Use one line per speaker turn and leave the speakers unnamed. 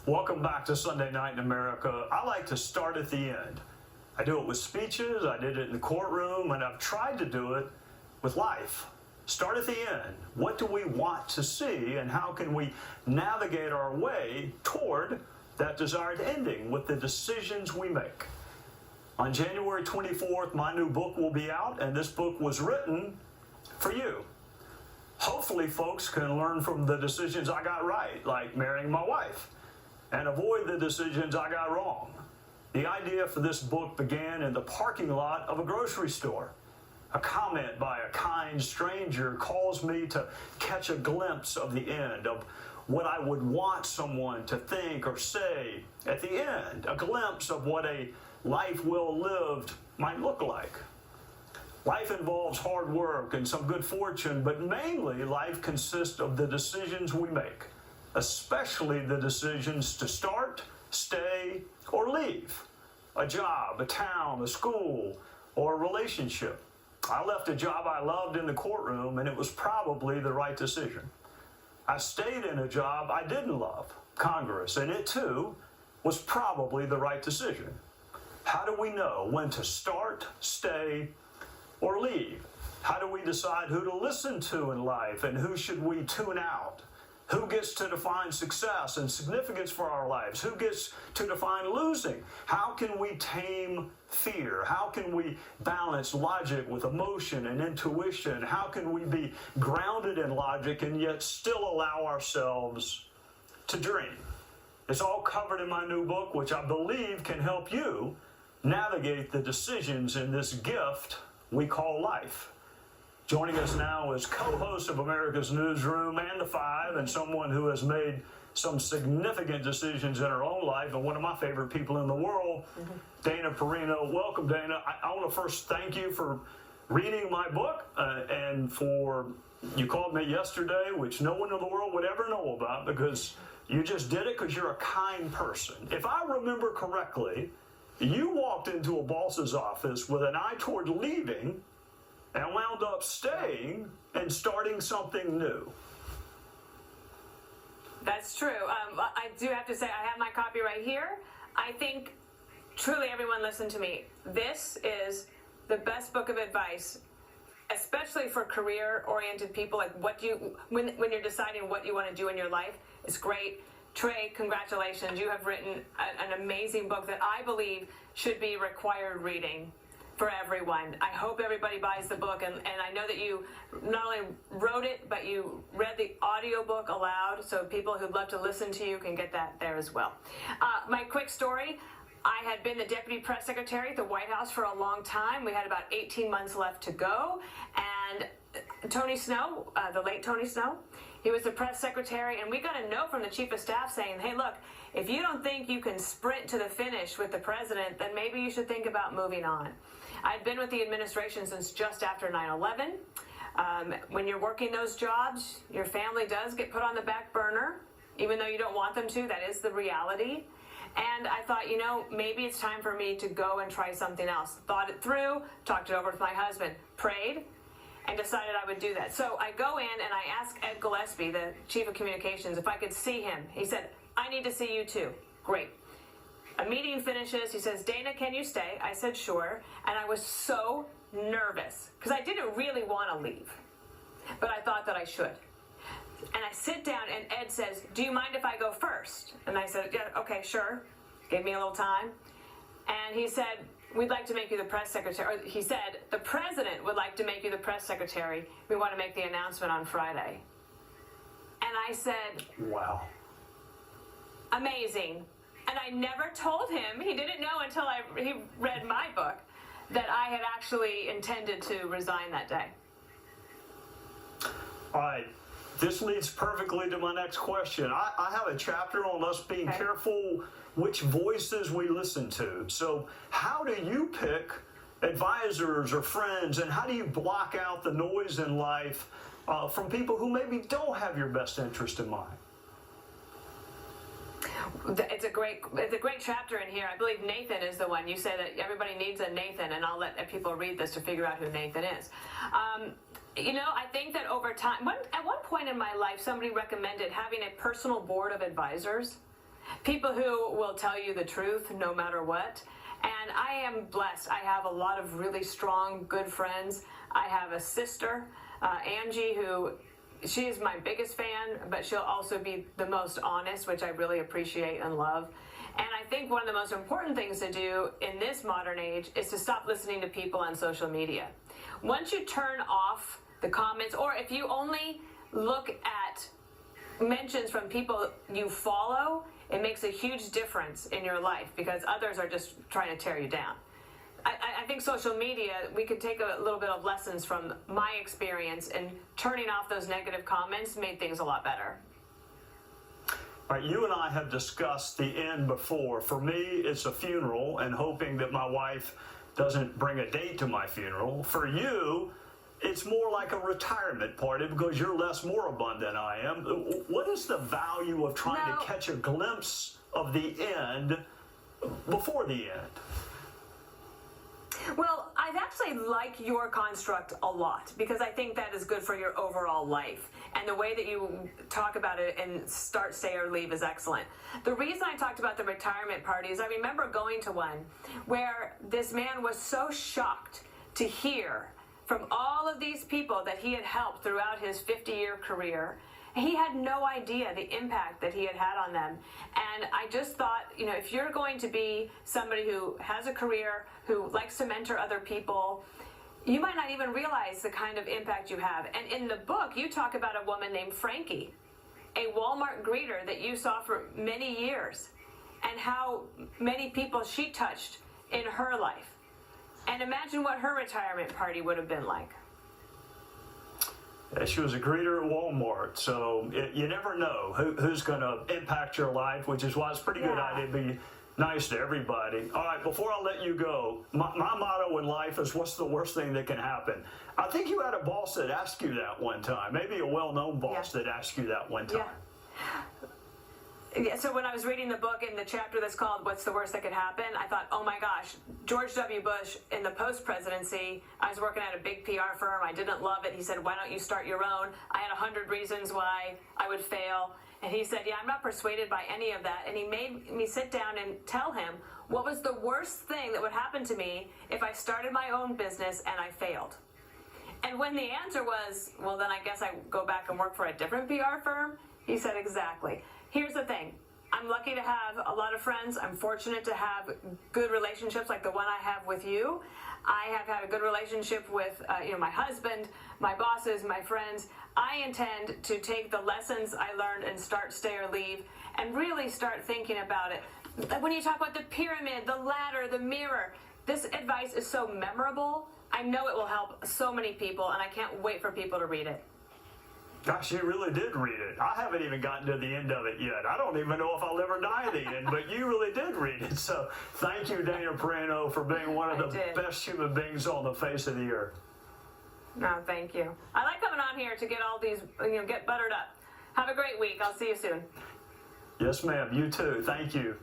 Welcome back to Sunday Night in America. I like to start at the end. I do it with speeches, I did it in the courtroom, and I've tried to do it with life. Start at the end. What do we want to see, and how can we navigate our way toward that desired ending with the decisions we make? On January 24th, my new book will be out, and this book was written for you. Hopefully, folks can learn from the decisions I got right, like marrying my wife, and avoid the decisions I got wrong. The idea for this book began in the parking lot of a grocery store. A comment by a kind stranger caused me to catch a glimpse of the end, of what I would want someone to think or say at the end, a glimpse of what a life well lived might look like. Life involves hard work and some good fortune, but mainly life consists of the decisions we make, especially the decisions to start, stay, or leave. A job, a town, a school, or a relationship. I left a job I loved in the courtroom, and it was probably the right decision. I stayed in a job I didn't love, Congress, and it too was probably the right decision. How do we know when to start, stay, or leave? How do we decide who to listen to in life, and who should we tune out? Who gets to define success and significance for our lives? Who gets to define losing? How can we tame fear? How can we balance logic with emotion and intuition? How can we be grounded in logic and yet still allow ourselves to dream? It's all covered in my new book, which I believe can help you navigate the decisions in this gift we call life. Joining us now is co-host of America's Newsroom and The Five, and someone who has made some significant decisions in her own life, and one of my favorite people in the world, Dana Perino. Welcome, Dana. I want to first thank you for reading my book, and for, you called me yesterday, which no one in the world would ever know about, because you just did it because you're a kind person. If I remember correctly, you walked into a boss's office with an eye toward leaving, and wound up staying and starting something new.
That's true. I do have to say, I have my copy right here. I think, truly, everyone listen to me. This is the best book of advice, especially for career-oriented people. Like, when you're deciding what you want to do in your life, it's great. Trey, congratulations. You have written an amazing book that I believe should be required reading for everyone. I hope everybody buys the book, and I know that you not only wrote it, but you read the audiobook aloud, so people who'd love to listen to you can get that there as well. My quick story, I had been the deputy press secretary at the White House for a long time. We had about 18 months left to go, and Tony Snow, the late Tony Snow, he was the press secretary, and we got a note from the chief of staff saying, hey, look, if you don't think you can sprint to the finish with the president, then maybe you should think about moving on. I'd been with the administration since just after 9/11. When you're working those jobs, your family does get put on the back burner, even though you don't want them to. That is the reality. And I thought, maybe it's time for me to go and try something else. Thought it through, talked it over with my husband, prayed, and decided I would do that. So I go in and I ask Ed Gillespie, the chief of communications, if I could see him. He said, I need to see you too. Great. A meeting finishes. He says, Dana, can you stay? I said, sure. And I was so nervous because I didn't really want to leave, but I thought that I should. And I sit down and Ed says, do you mind if I go first? And I said, yeah, okay, sure. Gave me a little time. And he said, we'd like to make you the press secretary. Or he said, the president would like to make you the press secretary. We want to make the announcement on Friday. And I said,
wow.
Amazing. And I never told him, he didn't know until he read my book, that I had actually intended to resign that day.
All right. This leads perfectly to my next question. I have a chapter on us being careful which voices we listen to. So how do you pick advisors or friends, and how do you block out the noise in life from people who maybe don't have your best interest in mind?
It's a great chapter in here. I believe Nathan is the one. You say that everybody needs a Nathan, and I'll let people read this to figure out who Nathan is. I think that over time, at one point in my life, somebody recommended having a personal board of advisors. people who will tell you the truth no matter what. And I am blessed. I have a lot of really strong, good friends. I have a sister, Angie, who she is my biggest fan, but she'll also be the most honest, which I really appreciate and love. And I think one of the most important things to do in this modern age is to stop listening to people on social media. Once you turn off the comments, or if you only look at mentions from people you follow, it makes a huge difference in your life because others are just trying to tear you down. I think social media, we could take a little bit of lessons from my experience, and turning off those negative comments made things a lot better.
All right, you and I have discussed the end before. For me, it's a funeral and hoping that my wife doesn't bring a date to my funeral. For you, it's more like a retirement party because you're less moribund than I am. What is the value of trying to catch a glimpse of the end before the end?
Well, I actually like your construct a lot because I think that is good for your overall life. And the way that you talk about it in Start, Stay, or Leave is excellent. The reason I talked about the retirement party is I remember going to one where this man was so shocked to hear from all of these people that he had helped throughout his 50-year career. He had no idea the impact that he had had on them. And I just thought, if you're going to be somebody who has a career, who likes to mentor other people, you might not even realize the kind of impact you have. And in the book, you talk about a woman named Frankie, a Walmart greeter that you saw for many years, and how many people she touched in her life. And imagine what her retirement party would have been like.
She was a greeter at Walmart, so you never know who's going to impact your life, which is why it's a pretty good idea to be nice to everybody. All right, before I let you go, my motto in life is, what's the worst thing that can happen? I think you had a boss that asked you that one time, maybe a well-known boss that asked you that one time.
Yeah, so when I was reading the book in the chapter that's called What's the Worst That Could Happen, I thought, oh my gosh, George W. Bush in the post-presidency, I was working at a big PR firm, I didn't love it. He said, why don't you start your own? I had 100 reasons why I would fail. And he said, yeah, I'm not persuaded by any of that. And he made me sit down and tell him what was the worst thing that would happen to me if I started my own business and I failed. And when the answer was, well, then I guess I go back and work for a different PR firm, he said, exactly. My Here's the thing. I'm lucky to have a lot of friends. I'm fortunate to have good relationships like the one I have with you. I have had a good relationship with my husband, my bosses, my friends. I intend to take the lessons I learned in Start, Stay, or Leave and really start thinking about it. When you talk about the pyramid, the ladder, the mirror, this advice is so memorable. I know it will help so many people, and I can't wait for people to read it.
Gosh, you really did read it. I haven't even gotten to the end of it yet. I don't even know if I'll ever die at the end, but you really did read it. So thank you, Dana Perino, for being one of the best human beings on the face of the earth.
No, thank you. I like coming on here to get all these, get buttered up. Have a great week. I'll see you soon.
Yes, ma'am. You too. Thank you.